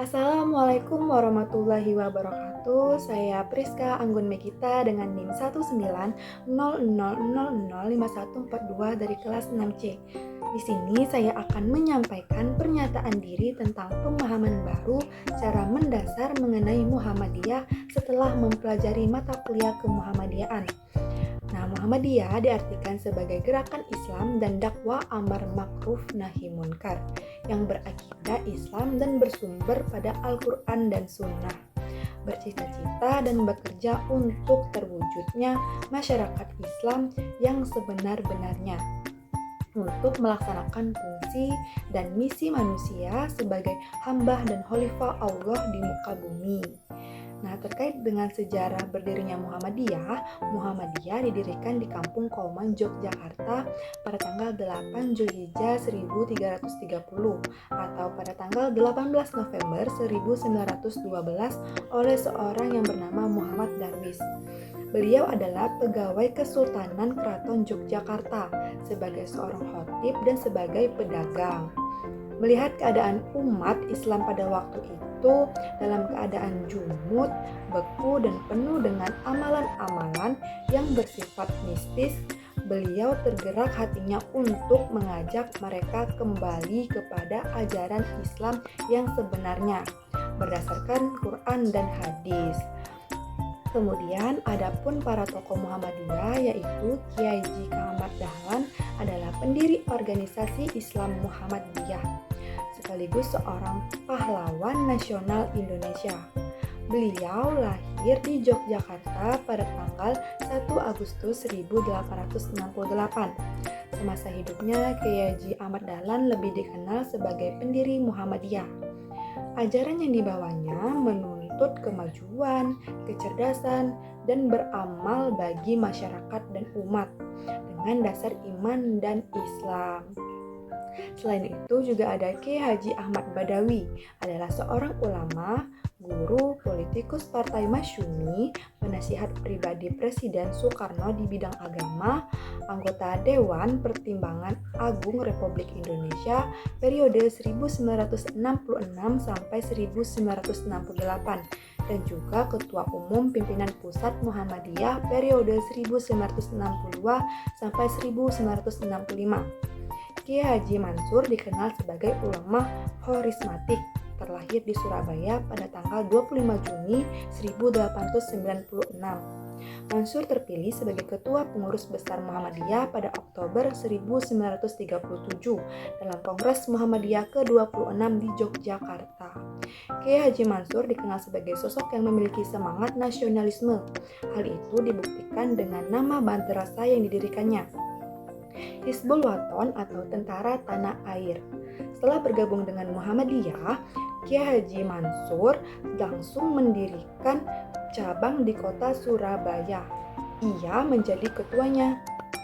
Assalamualaikum warahmatullahi wabarakatuh. Saya Priska Anggun Mekita dengan NIM 19000005142 dari kelas 6C. Di sini saya akan menyampaikan pernyataan diri tentang pemahaman baru secara mendasar mengenai Muhammadiyah setelah mempelajari mata kuliah kemuhammadiyahan. Nah, Muhammadiyah diartikan sebagai gerakan Islam dan dakwah amar ma'ruf nahi munkar yang berakidah Islam dan bersumber pada Al-Quran dan Sunnah, bercita-cita dan bekerja untuk terwujudnya masyarakat Islam yang sebenar-benarnya untuk melaksanakan fungsi dan misi manusia sebagai hamba dan khalifah Allah di muka bumi. Nah, terkait dengan sejarah berdirinya Muhammadiyah didirikan di Kampung Kauman, Yogyakarta pada tanggal 8 Zulhijjah 1330 atau pada tanggal 18 November 1912 oleh seorang yang bernama Muhammad Darwis. Beliau adalah pegawai Kesultanan Keraton Yogyakarta sebagai seorang khatib dan sebagai pedagang. Melihat keadaan umat Islam pada waktu itu dalam keadaan jumud, beku, dan penuh dengan amalan-amalan yang bersifat mistis, beliau tergerak hatinya untuk mengajak mereka kembali kepada ajaran Islam yang sebenarnya berdasarkan Quran dan hadis. Kemudian adapun para tokoh Muhammadiyah yaitu Kiai Haji Ahmad Dahlan adalah pendiri organisasi Islam Muhammadiyah sekaligus seorang pahlawan nasional Indonesia. Beliau lahir di Yogyakarta pada tanggal 1 Agustus 1868. Semasa hidupnya, Kiai Haji Ahmad Dahlan lebih dikenal sebagai pendiri Muhammadiyah. Ajaran yang dibawanya menuntut kemajuan, kecerdasan, dan beramal bagi masyarakat dan umat dengan dasar iman dan Islam. Selain itu juga ada Kiai Haji Ahmad Badawi, adalah seorang ulama, guru, politikus Partai Masyumi, penasihat pribadi Presiden Soekarno di bidang agama, anggota Dewan Pertimbangan Agung Republik Indonesia periode 1966 sampai 1968 dan juga Ketua Umum Pimpinan Pusat Muhammadiyah periode 1962 sampai 1965. Kiai Haji Mansur dikenal sebagai ulama kharismatik, terlahir di Surabaya pada tanggal 25 Juni 1896. Mansur terpilih sebagai Ketua Pengurus Besar Muhammadiyah pada Oktober 1937 dalam Kongres Muhammadiyah ke-26 di Yogyakarta. Kiai Haji Mansur dikenal sebagai sosok yang memiliki semangat nasionalisme. Hal itu dibuktikan dengan nama madrasah yang didirikannya, Hizbul Waton atau Tentara Tanah Air. Setelah bergabung dengan Muhammadiyah, Kiai Haji Mansur langsung mendirikan cabang di kota Surabaya. Ia menjadi ketuanya.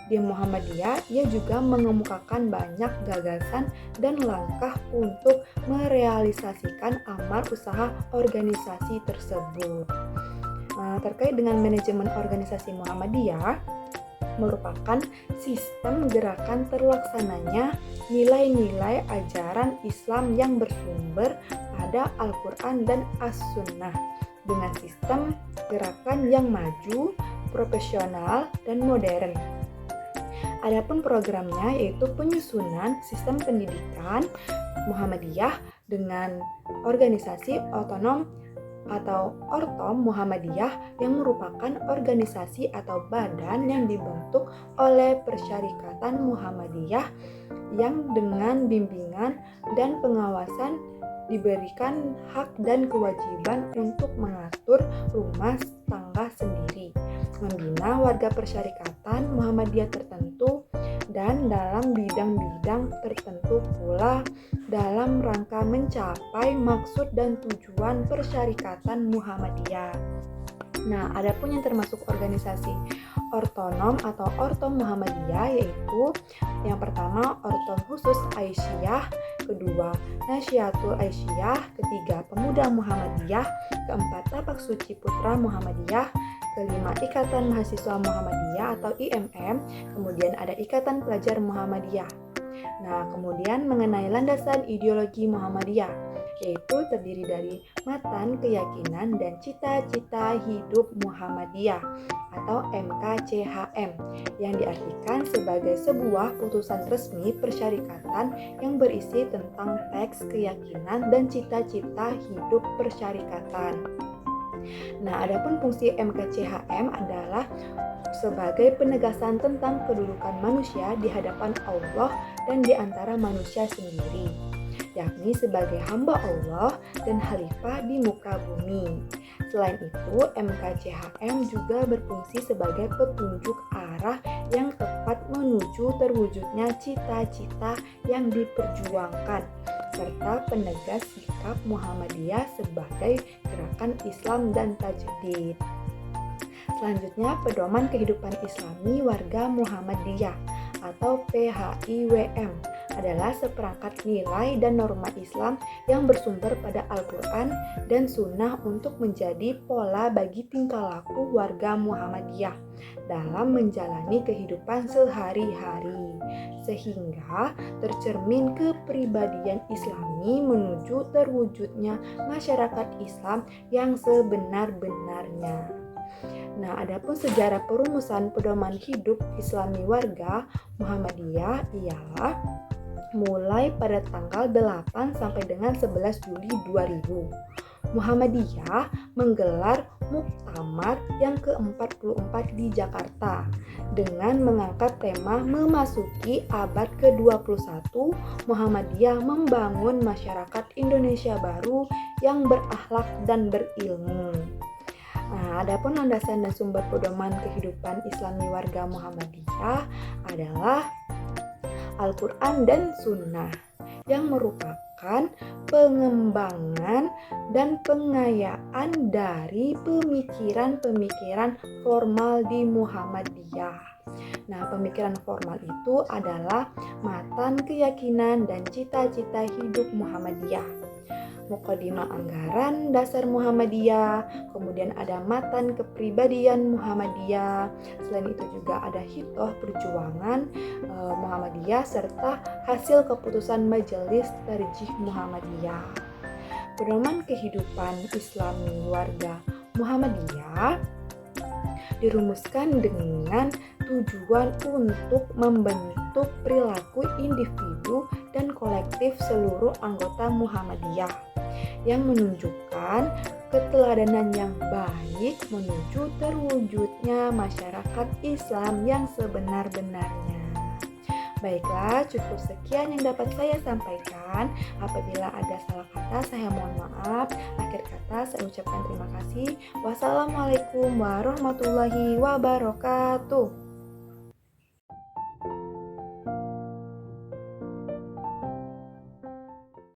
Di Muhammadiyah, ia juga mengemukakan banyak gagasan dan langkah untuk merealisasikan amar usaha organisasi tersebut. Terkait dengan manajemen organisasi Muhammadiyah, merupakan sistem gerakan terlaksananya nilai-nilai ajaran Islam yang bersumber pada Al-Quran dan As-Sunnah dengan sistem gerakan yang maju, profesional, dan modern. Adapun programnya yaitu penyusunan sistem pendidikan Muhammadiyah dengan organisasi otonom atau Ortom Muhammadiyah yang merupakan organisasi atau badan yang dibentuk oleh Persyarikatan Muhammadiyah yang dengan bimbingan dan pengawasan diberikan hak dan kewajiban untuk mengatur rumah tangga sendiri, membina warga Persyarikatan Muhammadiyah tertentu, dan dalam bidang-bidang tertentu pula dalam rangka mencapai maksud dan tujuan Persyarikatan Muhammadiyah. Nah, adapun yang termasuk organisasi ortonom atau Ortom Muhammadiyah yaitu yang pertama Ortom Khusus Aisyah, kedua Nasyiatul Aisyah, ketiga Pemuda Muhammadiyah, keempat Tapak Suci Putra Muhammadiyah, kelima Ikatan Mahasiswa Muhammadiyah atau IMM, kemudian ada Ikatan Pelajar Muhammadiyah. Nah, kemudian mengenai landasan ideologi Muhammadiyah. yaitu terdiri dari matan keyakinan dan cita-cita hidup Muhammadiyah atau MKCHM yang diartikan sebagai sebuah putusan resmi persyarikatan yang berisi tentang teks keyakinan dan cita-cita hidup persyarikatan. Nah, adapun fungsi MKCHM adalah sebagai penegasan tentang kedudukan manusia di hadapan Allah dan di antara manusia sendiri, yakni sebagai hamba Allah dan khalifah di muka bumi. Selain itu, MKCHM juga berfungsi sebagai petunjuk arah yang tepat menuju terwujudnya cita-cita yang diperjuangkan, serta penegas sikap Muhammadiyah sebagai gerakan Islam dan tajdid. Selanjutnya, pedoman kehidupan Islami warga Muhammadiyah atau PHIWM adalah seperangkat nilai dan norma Islam yang bersumber pada Al-Quran dan Sunnah untuk menjadi pola bagi tingkah laku warga Muhammadiyah dalam menjalani kehidupan sehari-hari, sehingga tercermin kepribadian Islami menuju terwujudnya masyarakat Islam yang sebenar-benarnya. Nah, adapun sejarah perumusan pedoman hidup Islami warga Muhammadiyah ialah mulai pada tanggal 8 sampai dengan 11 Juli 2000. Muhammadiyah menggelar muktamar yang ke-44 di Jakarta dengan mengangkat tema memasuki abad ke-21, Muhammadiyah membangun masyarakat Indonesia baru yang berakhlak dan berilmu. Nah, adapun landasan dan sumber pedoman kehidupan Islami warga Muhammadiyah adalah Al-Quran dan Sunnah yang merupakan pengembangan dan pengayaan dari pemikiran-pemikiran formal di Muhammadiyah. Nah, pemikiran formal itu adalah matan keyakinan dan cita-cita hidup Muhammadiyah. Mukadimah anggaran dasar Muhammadiyah, kemudian ada matan kepribadian Muhammadiyah, selain itu juga ada hitoh perjuangan Muhammadiyah serta hasil keputusan Majelis Tarjih Muhammadiyah. Pedoman kehidupan Islami warga Muhammadiyah dirumuskan dengan tujuan untuk membentuk perilaku individu dan kolektif seluruh anggota Muhammadiyah yang menunjukkan keteladanan yang baik menuju terwujudnya masyarakat Islam yang sebenar-benarnya. Baiklah, cukup sekian yang dapat saya sampaikan. Apabila ada salah kata, saya mohon maaf. Akhir kata, saya ucapkan terima kasih. Wassalamualaikum warahmatullahi wabarakatuh.